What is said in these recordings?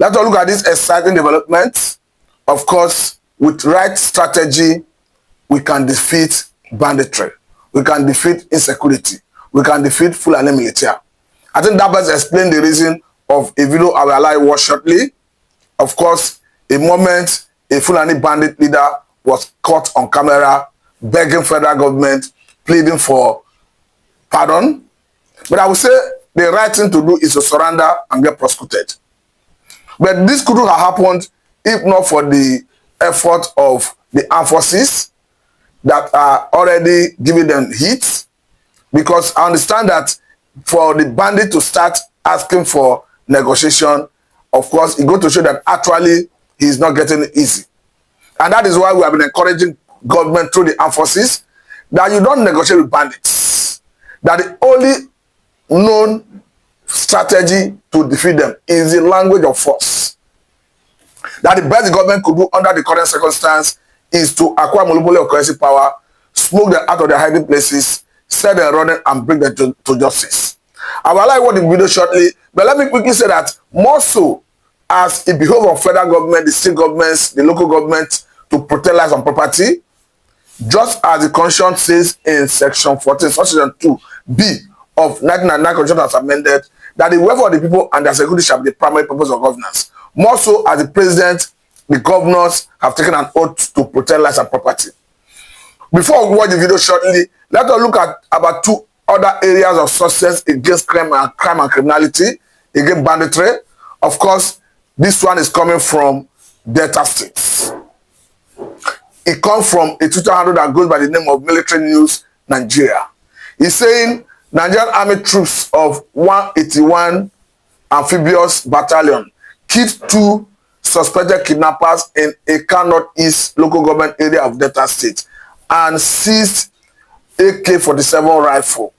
Let's look at this exciting development. Of course, with right strategy, we can defeat banditry. We can defeat insecurity. We can defeat Fulani military. I think that best explain the reason of a video I will allow you watch shortly. Of course, a moment a Fulani bandit leader was caught on camera begging federal government, pleading for pardon. But I would say the right thing to do is to surrender and get prosecuted. But this couldn't have happened if not for the effort of the armed forces that are already giving them hits. Because I understand that for the bandit to start asking for negotiation, of course, it goes to show that actually he is not getting it easy. And that is why we have been encouraging government through the armed forces that you don't negotiate with bandits. That the only known strategy to defeat them is the language of force. That the best the government could do under the current circumstance is to acquire monopoly of currency power, smoke them out of their hiding places, set them running, and bring them to justice. I will allow you watch the video shortly, but let me quickly say that more so as it behoves of federal government, the state governments, the local government to protect lives and property, just as the Constitution says in Section 14, Section 2B of 1999 Constitution as amended, that the welfare of the people and their security shall be the primary purpose of governance. More so as the president, the governors have taken an oath to protect lives and property. Before we watch the video shortly, let us look at about two other areas of success against crime and criminality, against banditry. Of course, this one is coming from Delta States. It comes from a Twitter handle that goes by the name of Military News Nigeria. It's saying Nigerian Army troops of 181 Amphibious Battalion killed 2 suspected kidnappers in a Northeast local government area of Delta State and seized AK-47 rifle.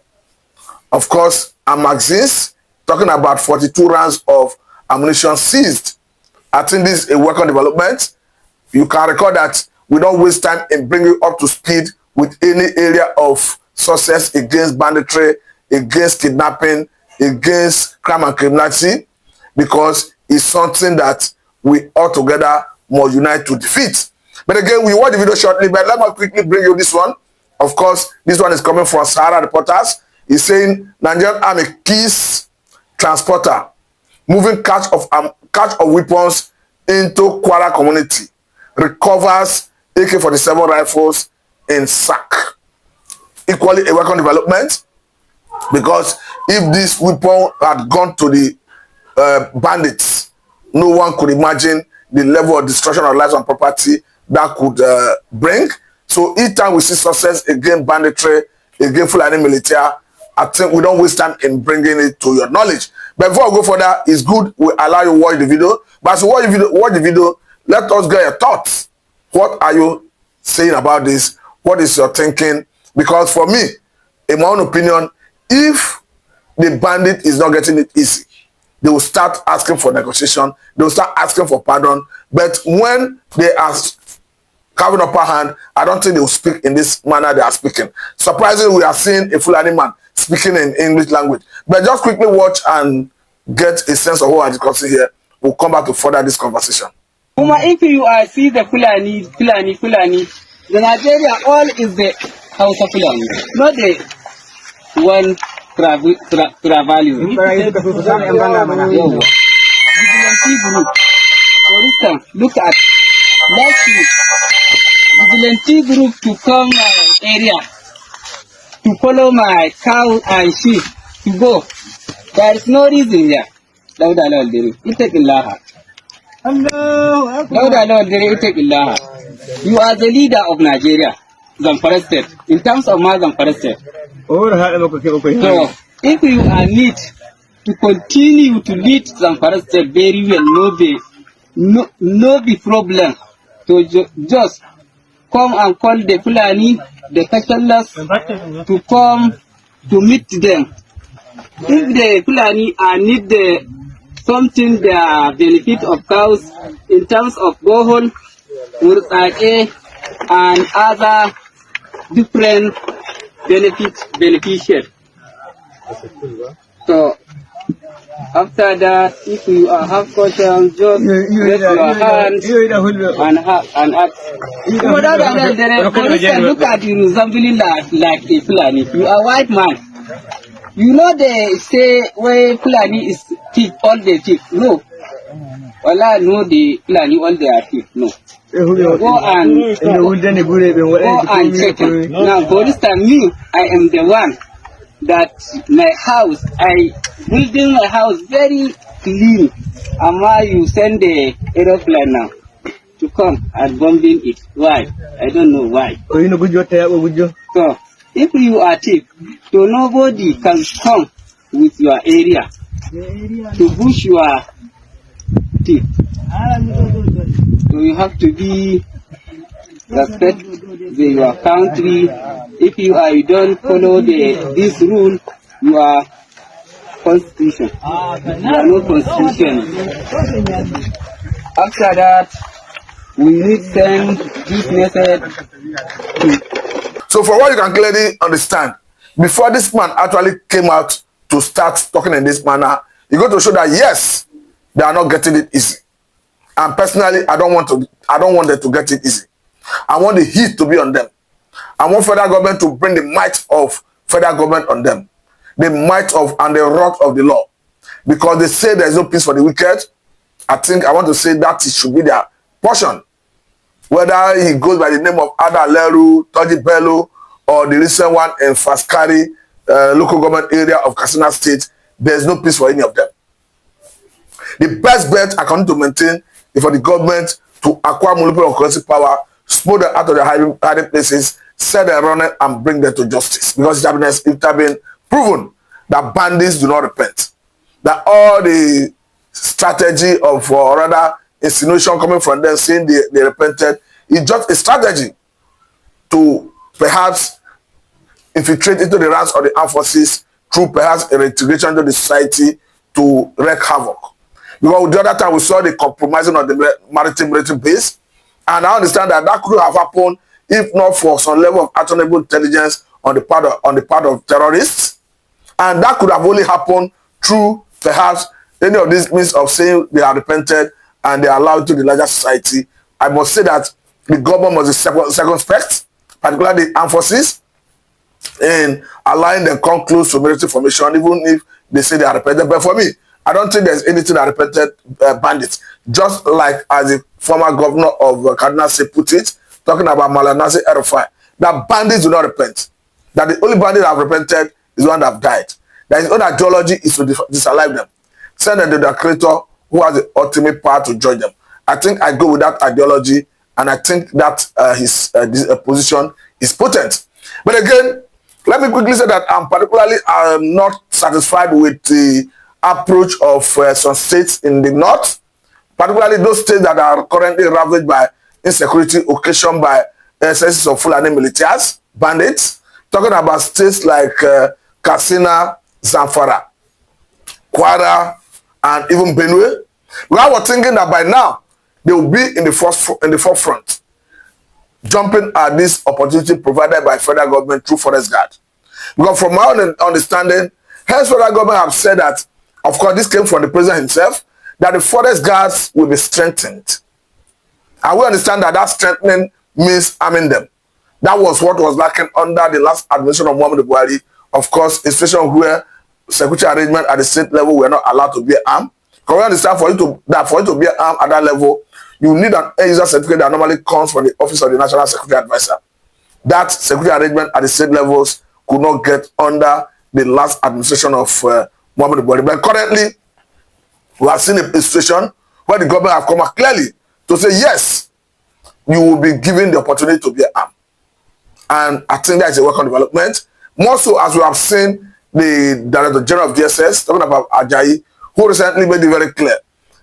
Of course, and magazines, talking about 42 rounds of ammunition seized. I think this is a welcome development. You can recall that we don't waste time in bringing you up to speed with any area of success against banditry, against kidnapping, against crime and criminality, because it's something that we all together must unite to defeat. But again, we watch the video shortly, but let me quickly bring you this one. Of course, this one is coming from Sahara Reporters. It's saying Nigerian Army keys transporter moving catch of weapons into Kwara community, recovers AK-47 rifles in sack. Equally a welcome development, because if this weapon had gone to the bandits, no one could imagine the level of destruction of lives and property that could bring. So each time we see success against banditry, against Fulani military, I think we don't waste time in bringing it to your knowledge. But before I go further, it's good we allow you to watch the video. But as you watch the video, let us get your thoughts. What are you saying about this? What is your thinking? Because for me, in my own opinion, if the bandit is not getting it easy, they will start asking for negotiation. They will start asking for pardon. But when they are having upper hand, I don't think they will speak in this manner they are speaking. Surprisingly, we are seeing a Fulani man speaking in English language. But just quickly watch and get a sense of what we are discussing here. We'll come back to further this conversation. If you see the Fulani, the Nigeria all is the House of Fulani, not the one value. For instance, look at last week, vigilante group to come my area to follow my cow and sheep to go. There is no reason here. You are the leader of Nigeria, Zamfara State, in terms of my Zamfara State. So, if you are need to continue to lead Zamfara State very well, no be problem. So just come and call the Fulani, the Kashalas, to come to meet them. If the Fulani need something the benefit of cows in terms of borehole, and other different beneficiaries. So After that, if you have questions, just raise your hands and ask. For instance, look at you resembling like a Fulani. You are a white man. You know they say where Fulani is thief, all the thief. No. Wala no the Fulani all they are thief. No. Go and check it. Now, for instance, me, I am the one that my house, I building my house very clean. Amma, you send the aeroplane now to come and bombing it. Why? I don't know why. So, if you are thief, so nobody can come with your area to push your thief. So you have to be respect your country. If you don't follow this rule, you are constitution. You are no constitution. After that, we need send this message to. So for what you can clearly understand, before this man actually came out to start talking in this manner, you got to show that yes, they are not getting it easy. And personally, I don't want them to get it easy. I want the heat to be on them. I want federal government to bring the might of federal government on them. The might of and the wrath of the law. Because they say there is no peace for the wicked. I want to say that it should be their portion. Whether he goes by the name of Ada Leru, Toji Bello, or the recent one in Faskari, local government area of Katsina State, there is no peace for any of them. The best bet I can to maintain is for the government to acquire monopoly of currency power, smooth them out of their hiding places, set them running, and bring them to justice. Because it has been proven that bandits do not repent. That all the strategy of, or rather, insinuation coming from them saying they repented is just a strategy to perhaps infiltrate into the ranks of the armed forces through perhaps a reintegration into the society to wreak havoc. Because the other time we saw the compromising of the maritime military base, and I understand that could have happened if not for some level of actionable intelligence on the part of terrorists, and that could have only happened through perhaps any of these means of saying they are repented and they are allowed to the larger society. I must say that the government must be circumspect, particularly the armed forces, in allowing them come close to military formation, even if they say they are repented. But for me, I don't think there's anything that repented bandits. Just like as the former governor of Kaduna State put it, talking about Malanase Erufai, that bandits do not repent. That the only bandit that have repented is one that have died. That his own ideology is to disallow them. Send them to the creator who has the ultimate power to judge them. I think I go with that ideology, and I think that his position is potent. But again, let me quickly say that I'm not satisfied with the approach of some states in the north, particularly those states that are currently ravaged by insecurity occasioned by excesses of Fulani militias, bandits, talking about states like Katsina, Zamfara, Kwara, and even Benue. We were thinking that by now they will be in the forefront, jumping at this opportunity provided by federal government through forest guard. Because from my own understanding, hence federal government have said that, of course, this came from the president himself, that the forest guards will be strengthened. And we understand that strengthening means arming them. That was what was lacking under the last administration of Muhammadu Buhari. Of course, a situation where security arrangement at the state level were not allowed to be armed. Because we understand for you to be armed at that level, you need an end-user certificate that normally comes from the Office of the National Security Advisor. That security arrangement at the state levels could not get under the last administration of Muhammadu Buhari. But currently, we have seen a situation where the government have come out clearly to say, yes, you will be given the opportunity to be armed. And I think that is a welcome development. More so as we have seen the Director General of DSS, talking about Ajayi, who recently made it very clear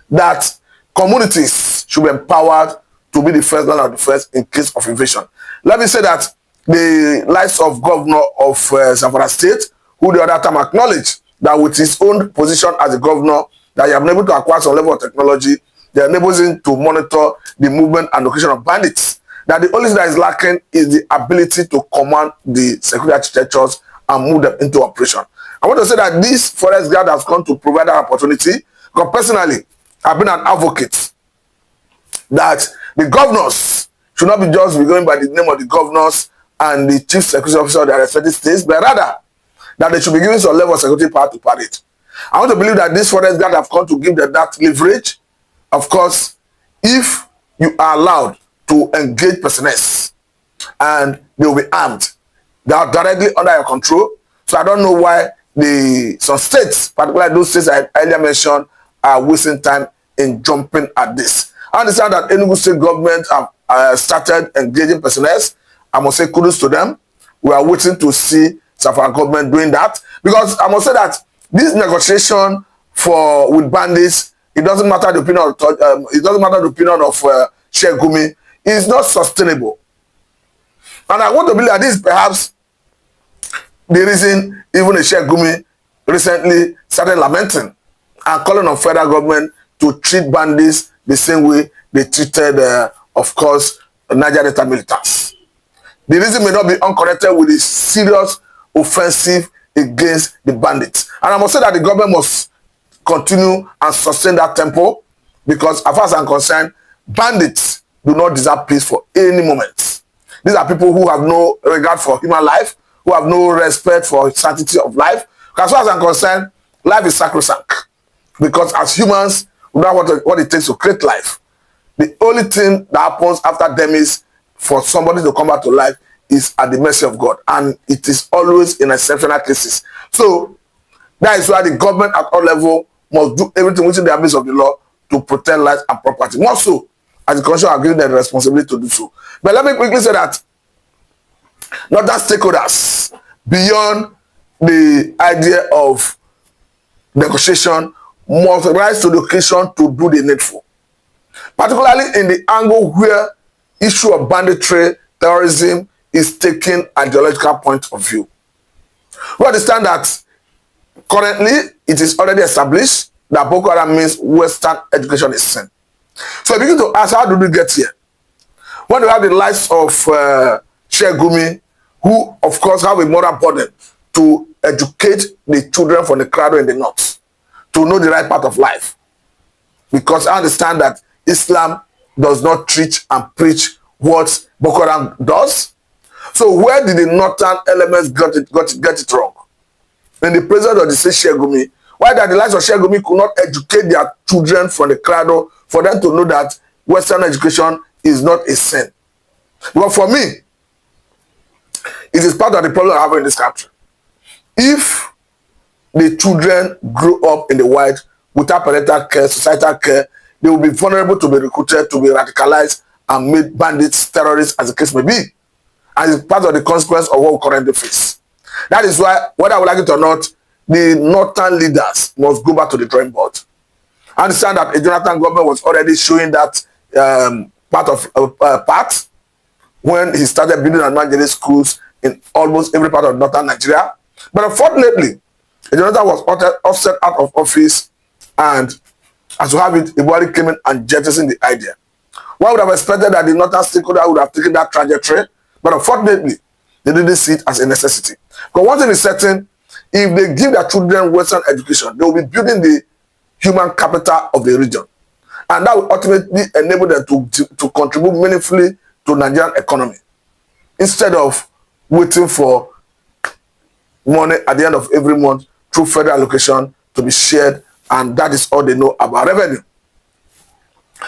that communities should be empowered to be the first line of defense in case of invasion. Let me say that the likes of Governor of Zamfara State, who the other time acknowledged that with his own position as a governor, that he has been able to acquire some level of technology that enables him to monitor the movement and location of bandits. That the only thing that is lacking is the ability to command the security architectures and move them into operation. I want to say that this forest guard has come to provide that opportunity, because personally, I've been an advocate that the governors should not be just be going by the name of the governors and the chief security officer of their respective states, but rather that they should be given some level of security power to parade. I want to believe that this forest guard have come to give them that leverage. Of course, if you are allowed to engage personnel and they will be armed, they are directly under your control. So I don't know why some states, particularly those states I earlier mentioned, are wasting time in jumping at this. I understand that Enugu state government have started engaging personnel. I must say kudos to them. We are waiting to see some of our government doing that, because I must say that this negotiation with bandits, it doesn't matter the opinion of Sheikh Gumi, is not sustainable. And I want to believe that this is perhaps the reason even the Sheikh Gumi recently started lamenting and calling on federal government to treat bandits the same way they treated, of course, Niger Delta militants. The reason may not be unconnected with the serious offensive against the bandits. And I must say that the government must continue and sustain that tempo, because as far as I'm concerned, bandits do not deserve peace for any moment. These are people who have no regard for human life, who have no respect for sanctity of life. As far as I'm concerned, life is sacrosanct, because as humans, we know what it takes to create life. The only thing that happens after them is for somebody to come back to life is at the mercy of God, and it is always in exceptional cases. So that is why the government at all level must do everything within the ambit of the law to protect life and property. More so, as the constitution are given them the responsibility to do so. But let me quickly say that not that stakeholders beyond the idea of negotiation must rise to the occasion to do the needful, particularly in the angle where issue of banditry, terrorism is taking ideological point of view. We understand that currently it is already established that Boko Haram means Western education is sin. So I begin to ask, how did we get here? When we have the likes of Sheikh Gumi, who of course have a moral burden to educate the children from the crowd in the north to know the right path of life, because I understand that Islam does not teach and preach what Boko Haram does. So where did the northern elements get it wrong? In the presence of the Sheikh Gumi, why that the likes of Sheikh Gumi could not educate their children from the cradle for them to know that Western education is not a sin? But for me, it is part of the problem I have in this country. If the children grow up in the wild without parental care, societal care, they will be vulnerable to be recruited, to be radicalized, and made bandits, terrorists, as the case may be. And it's part of the consequence of what we currently face. That is why, whether I would like it or not, the northern leaders must go back to the drawing board. I understand that the Jonathan government was already showing that part when he started building evangelistic schools in almost every part of northern Nigeria. But unfortunately, Jonathan was offset out of office, and as you have it, Ibuari came in and jettisoned the idea. One would have expected that the northern stakeholder would have taken that trajectory, but unfortunately, they didn't see it as a necessity. Because one thing is certain, if they give their children Western education, they will be building the human capital of the region. And that will ultimately enable them to contribute meaningfully to Nigerian economy, instead of waiting for money at the end of every month through federal allocation to be shared, and that is all they know about revenue.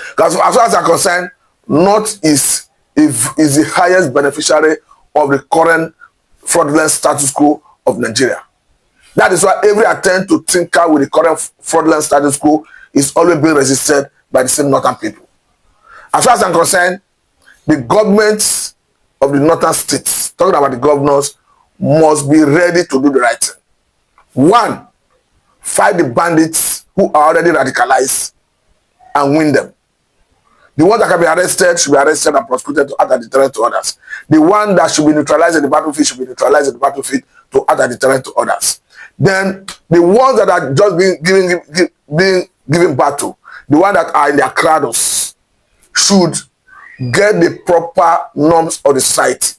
Because as far as I'm concerned, North is the highest beneficiary of the current fraudulent status quo of Nigeria. That is why every attempt to tinker with the current fraudulent status quo is always being resisted by the same northern people. As far as I'm concerned, the governments of the northern states, talking about the governors, must be ready to do the right thing. One, fight the bandits who are already radicalized and win them. The ones that can be arrested should be arrested and prosecuted to act as a deterrent to others. The one that should be neutralized in the battlefield should be neutralized in the battlefield to act as a deterrent to others. Then the ones that are just being given battle, the ones that are in their cradles, should get the proper norms of the society,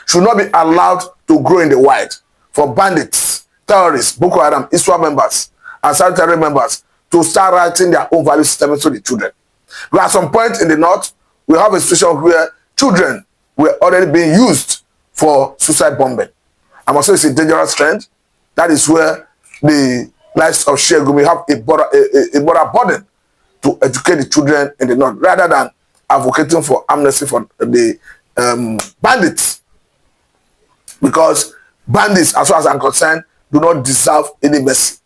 should not be allowed to grow in the wild. For bandits, terrorists, Boko Haram, ISWAP members, and sanitary members to start writing their own value system into the children. But at some point in the north, we have a situation where children were already being used for suicide bombing. I must say it's a dangerous trend. That is where the likes of Sheikh Gumi have a moral burden to educate the children in the north, rather than advocating for amnesty for the bandits. Because bandits, as far as I'm concerned, do not deserve any mercy.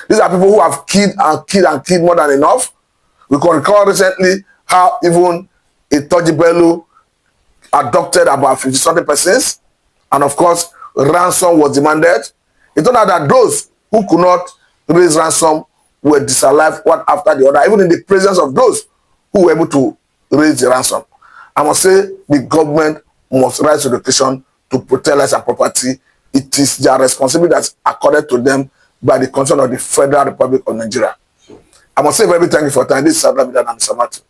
These are people who have killed and killed and killed more than enough. We can recall recently how even a Tojibelu abducted about 50-something persons, and of course, ransom was demanded. It turned out that those who could not raise ransom were disallowed one after the other, even in the presence of those who were able to raise the ransom. I must say the government must rise to the occasion to protect lives and property. It is their responsibility that's accorded to them by the Constitution of the Federal Republic of Nigeria. I must say very thank you for your time. This is Sabra Bidan and Samatu.